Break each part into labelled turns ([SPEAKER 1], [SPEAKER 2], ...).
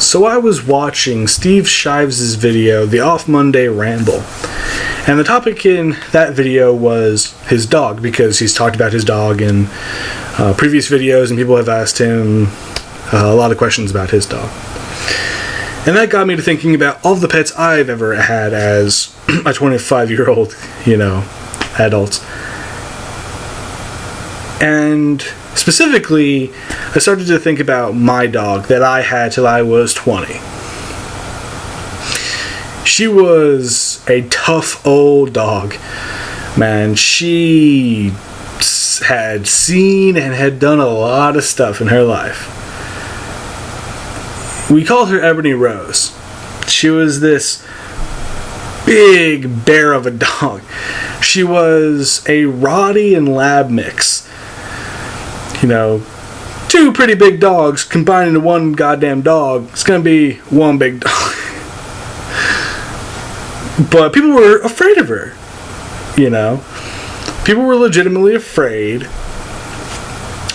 [SPEAKER 1] So I was watching Steve Shives' video, The Off Monday Ramble. And the topic in that video was his dog, because he's talked about his dog in previous videos, and people have asked him a lot of questions about his dog. And that got me to thinking about all the pets I've ever had as a 25-year-old, adult. And specifically, I started to think about my dog that I had till I was 20. She was a tough old dog. Man, she had seen and had done a lot of stuff in her life. We called her Ebony Rose. She was this big bear of a dog. She was a Rottie and Lab mix. Two pretty big dogs combined into one goddamn dog. It's gonna be one big dog. But people were afraid of her. People were legitimately afraid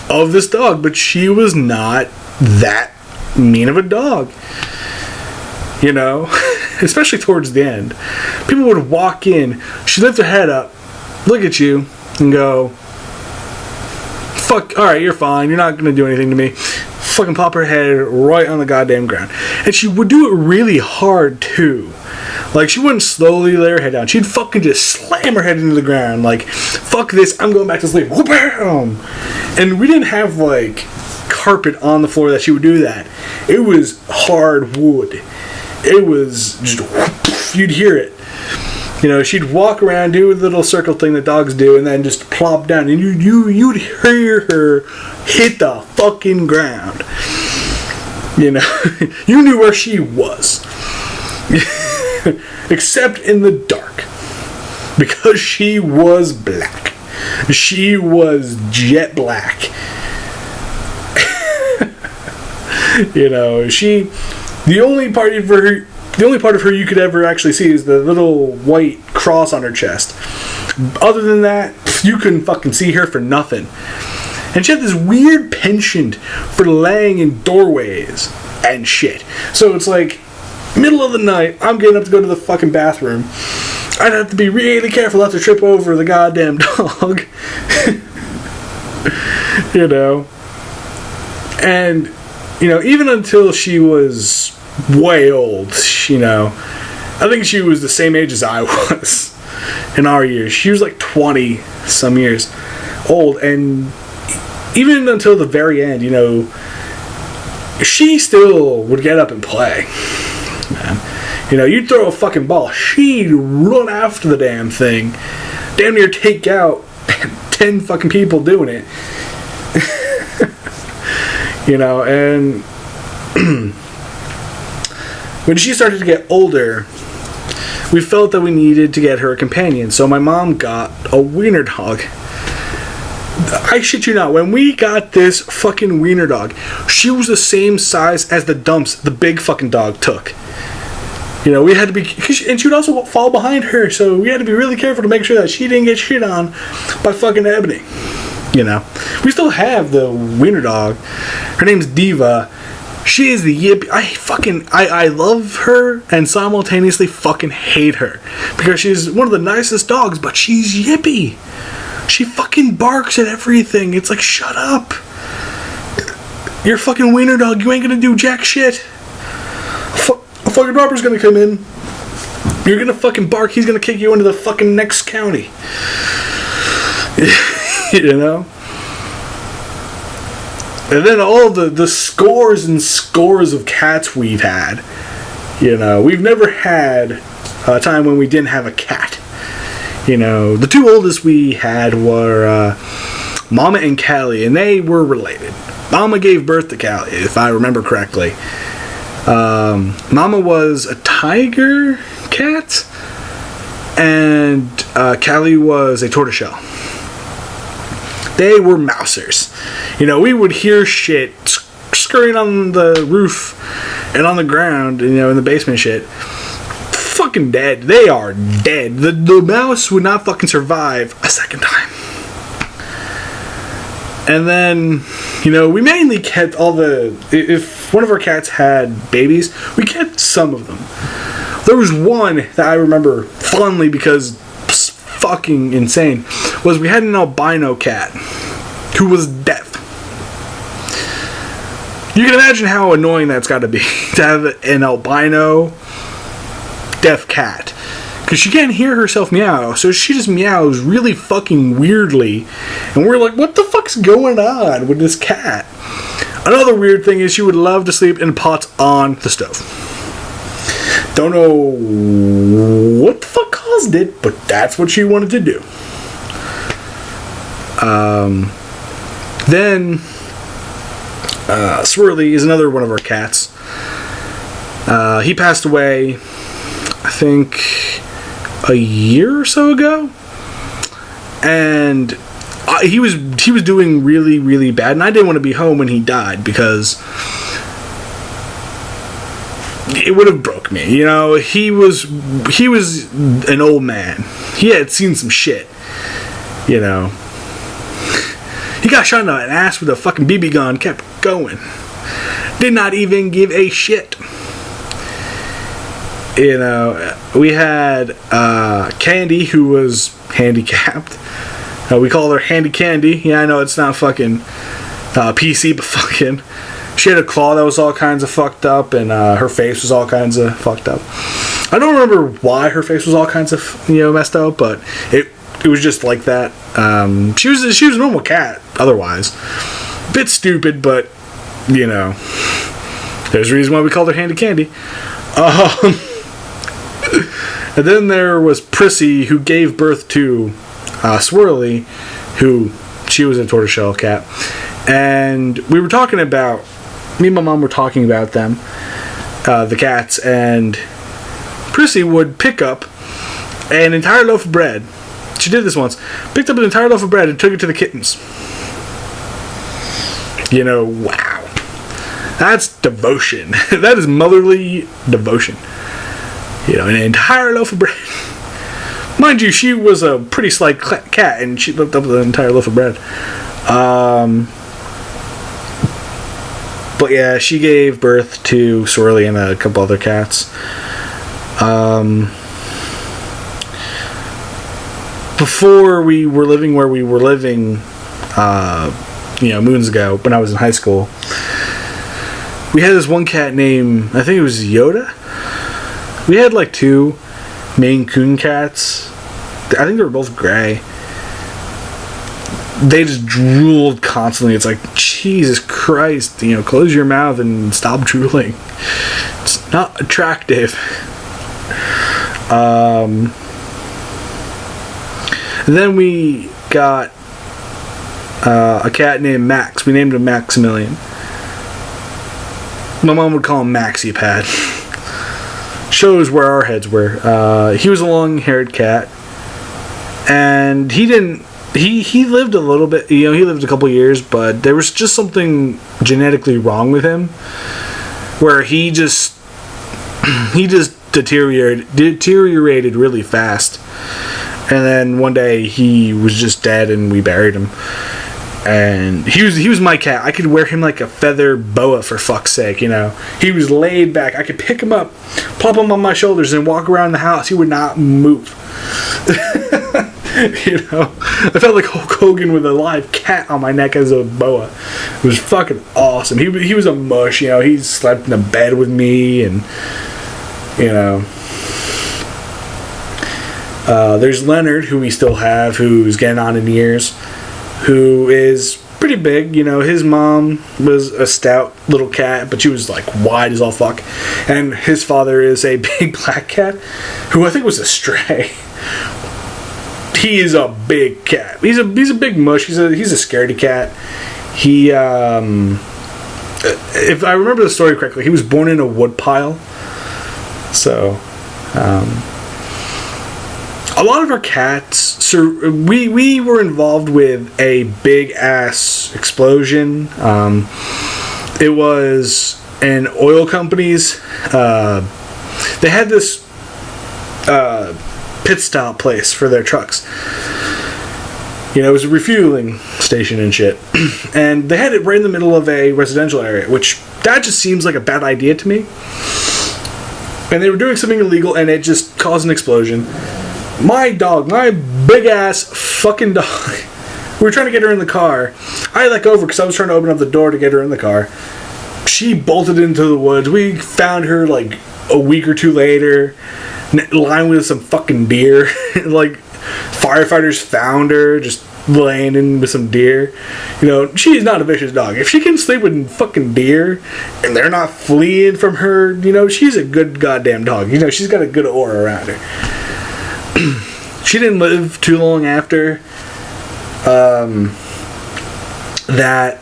[SPEAKER 1] of this dog, but she was not that mean of a dog. Especially towards the end. People would walk in, she'd lift her head up, look at you, and go, fuck, alright, you're fine, you're not gonna do anything to me. Fucking pop her head right on the goddamn ground. And she would do it really hard, too. Like, she wouldn't slowly lay her head down. She'd fucking just slam her head into the ground. Like, fuck this, I'm going back to sleep. Bam! And we didn't have, carpet on the floor that she would do that. It was hard wood. It was just, you'd hear it. She'd walk around, do a little circle thing that dogs do, and then just plop down, and you'd hear her hit the fucking ground. You knew where she was. Except in the dark. Because she was black. She was jet black. The only part of her you could ever actually see is the little white cross on her chest. Other than that, you couldn't fucking see her for nothing. And she had this weird penchant for laying in doorways and shit. So it's like, middle of the night, I'm getting up to go to the fucking bathroom. I'd have to be really careful not to trip over the goddamn dog. And, even until she was way old, I think she was the same age as I was in our years. She was like 20 some years old, and even until the very end, she still would get up and play. Man. You'd throw a fucking ball, she'd run after the damn thing, damn near take out 10 fucking people doing it. And when she started to get older, we felt that we needed to get her a companion, so my mom got a wiener dog. I shit you not, when we got this fucking wiener dog, she was the same size as the dumps the big fucking dog took. We had to be, and she would also fall behind her, so we had to be really careful to make sure that she didn't get shit on by fucking Ebony. We still have the wiener dog. Her name's Diva. She is the yip. I love her and simultaneously fucking hate her. Because she's one of the nicest dogs, but she's yippy. She fucking barks at everything. It's like, shut up. You're a fucking wiener dog. You ain't gonna do jack shit. A fucking robber's gonna come in. You're gonna fucking bark. He's gonna kick you into the fucking next county. And then all the scores and scores of cats we've had. We've never had a time when we didn't have a cat. The two oldest we had were Mama and Callie, and they were related. Mama gave birth to Callie, if I remember correctly. Mama was a tiger cat, and Callie was a tortoiseshell. They were mousers. We would hear shit scurrying on the roof and on the ground, in the basement shit. Fucking dead. They are dead. The mouse would not fucking survive a second time. And then, we mainly kept all the... If one of our cats had babies, we kept some of them. There was one that I remember fondly because it was fucking insane. Was we had an albino cat who was deaf. You can imagine how annoying that's got to be to have an albino deaf cat. Because she can't hear herself meow, so she just meows really fucking weirdly. And we're like, what the fuck's going on with this cat? Another weird thing is she would love to sleep in pots on the stove. Don't know what the fuck caused it, but that's what she wanted to do. Then Swirly is another one of our cats. He passed away, I think, a year or so ago, and he was doing really, really bad, and I didn't want to be home when he died because it would have broke me. He was an old man. He had seen some shit. He got shot in the ass with a fucking BB gun, kept going. Did not even give a shit. We had Candy, who was handicapped. We call her Handy Candy. Yeah, I know it's not fucking PC, but fucking... She had a claw that was all kinds of fucked up, and her face was all kinds of fucked up. I don't remember why her face was all kinds of, messed up, but it was just like that. She was a normal cat, otherwise. Bit stupid, but, there's a reason why we called her Handy Candy. And then there was Prissy, who gave birth to Swirly, who she was a tortoiseshell cat. And we were talking about, me and my mom were talking about them, the cats, and Prissy would pick up an entire loaf of bread. She did this once. Picked up an entire loaf of bread and took it to the kittens. Wow. That's devotion. That is motherly devotion. An entire loaf of bread. Mind you, she was a pretty slight cat, and she looked up the entire loaf of bread. But yeah, she gave birth to Swirly and a couple other cats. Before we were living where we were living, moons ago, when I was in high school, we had this one cat named, I think it was Yoda. We had like 2 Maine Coon cats. I think they were both gray. They just drooled constantly. It's like, Jesus Christ, close your mouth and stop drooling. It's not attractive. Then we got a cat named Max. We named him Maximilian. My mom would call him Maxie Pad. Shows where our heads were. He was a long-haired cat, and he lived a little bit. He lived a couple years, but there was just something genetically wrong with him, where he just deteriorated really fast. And then one day he was just dead, and we buried him. And he was my cat. I could wear him like a feather boa, for fuck's sake, He was laid back. I could pick him up, plop him on my shoulders, and walk around the house. He would not move. I felt like Hulk Hogan with a live cat on my neck as a boa. It was fucking awesome. He was a mush, He slept in a bed with me, and there's Leonard, who we still have, who's getting on in years, who is pretty big. His mom was a stout little cat, but she was like wide as all fuck. And his father is a big black cat, who I think was a stray. He is a big cat. He's a big mush. He's a scaredy cat. He if I remember the story correctly, he was born in a woodpile. So a lot of our cats, we were involved with a big ass explosion. It was an oil company's. They had this pit stop place for their trucks, You know, it was a refueling station and shit. And they had it right in the middle of a residential area, which that just seems like a bad idea to me. And they were doing something illegal, and it just caused an explosion. My dog, my big-ass fucking dog, we were trying to get her in the car. I let go over because I was trying to open up the door to get her in the car. She bolted into the woods. We found her, like, a week or two later, lying with some fucking deer. Like, firefighters found her, just laying in with some deer. You know, she's not a vicious dog. If she can sleep with fucking deer and they're not fleeing from her, you know, she's a good goddamn dog. You know, she's got a good aura around her. She didn't live too long after that.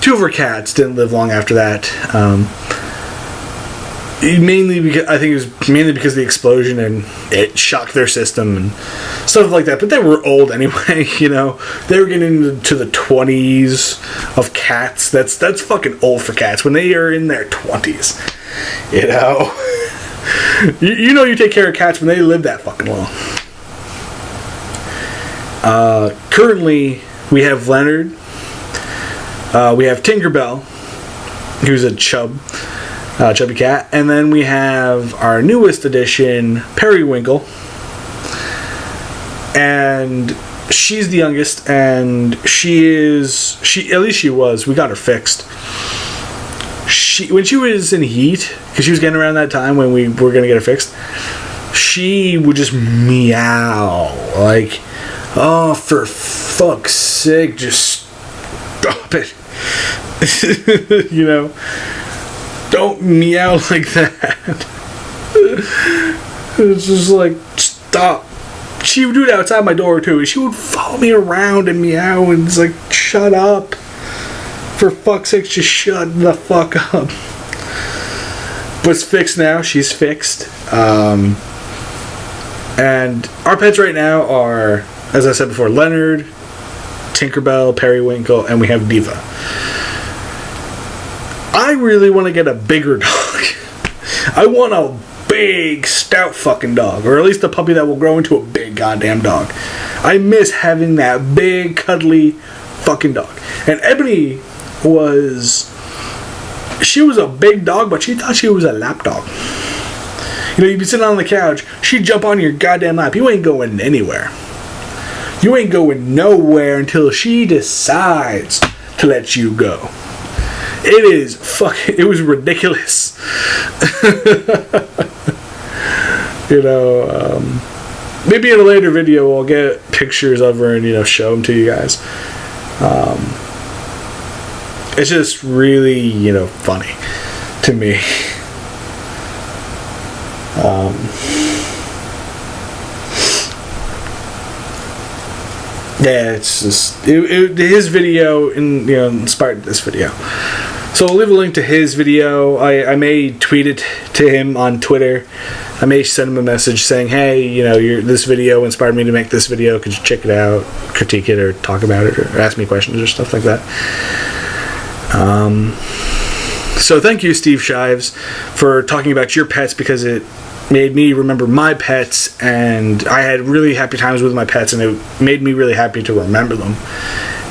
[SPEAKER 1] Two of her cats didn't live long after that. Mainly because I think it was mainly because of the explosion and it shocked their system and stuff like that. But they were old anyway, you know. They were getting into the 20s of cats. That's fucking old for cats when they are in their 20s. You know, you know, you take care of cats when they live that fucking long. Currently, we have Leonard. We have Tinkerbell, who's a chubby cat, and then we have our newest addition, Periwinkle, and she's the youngest, and she at least she was. We got her fixed. When she was in heat, because she was getting around that time when we were gonna get her fixed, she would just meow like, oh, for fuck's sake, just stop it. You know, don't meow like that. It's just like, stop. She would do it outside my door too. She would follow me around and meow, and it's like, shut up. For fuck's sake, just shut the fuck up. But it's fixed now. She's fixed. And our pets right now are, as I said before, Leonard, Tinkerbell, Periwinkle, and we have Diva. I really want to get a bigger dog. I want a big, stout fucking dog. Or at least a puppy that will grow into a big goddamn dog. I miss having that big, cuddly fucking dog. And Ebony she was a big dog, but she thought she was a lap dog. You know, you'd be sitting on the couch, she'd jump on your goddamn lap. You ain't going anywhere. You ain't going nowhere until she decides to let you go. It was ridiculous. You know, maybe in a later video I'll get pictures of her and, you know, show them to you guys. It's just really, you know, funny to me. Yeah, it's just his video inspired this video. So I'll leave a link to his video. I may tweet it to him on Twitter. I may send him a message saying, hey, you know, this video inspired me to make this video. Could you check it out, critique it, or talk about it, or ask me questions or stuff like that. So thank you, Steve Shives, for talking about your pets, because it made me remember my pets, and I had really happy times with my pets, and it made me really happy to remember them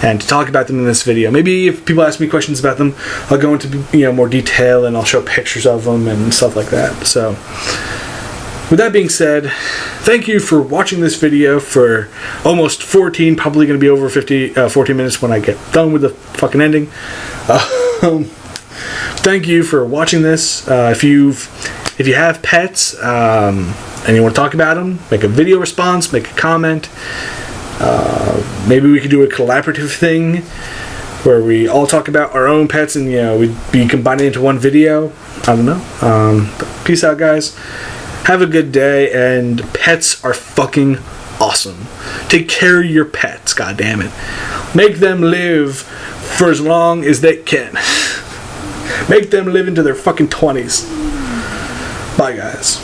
[SPEAKER 1] and to talk about them in this video. Maybe if people ask me questions about them, I'll go into, you know, more detail, and I'll show pictures of them and stuff like that. So with that being said, thank you for watching this video for almost 14, probably going to be over 14 minutes when I get done with the fucking ending. Thank you for watching this. If you have pets and you want to talk about them, make a video response, make a comment. Maybe we could do a collaborative thing where we all talk about our own pets, and, you know, we'd be combining into one video. I don't know. But peace out, guys. Have a good day, and pets are fucking awesome. Take care of your pets, goddammit. Make them live for as long as they can. Make them live into their fucking 20s. Bye, guys.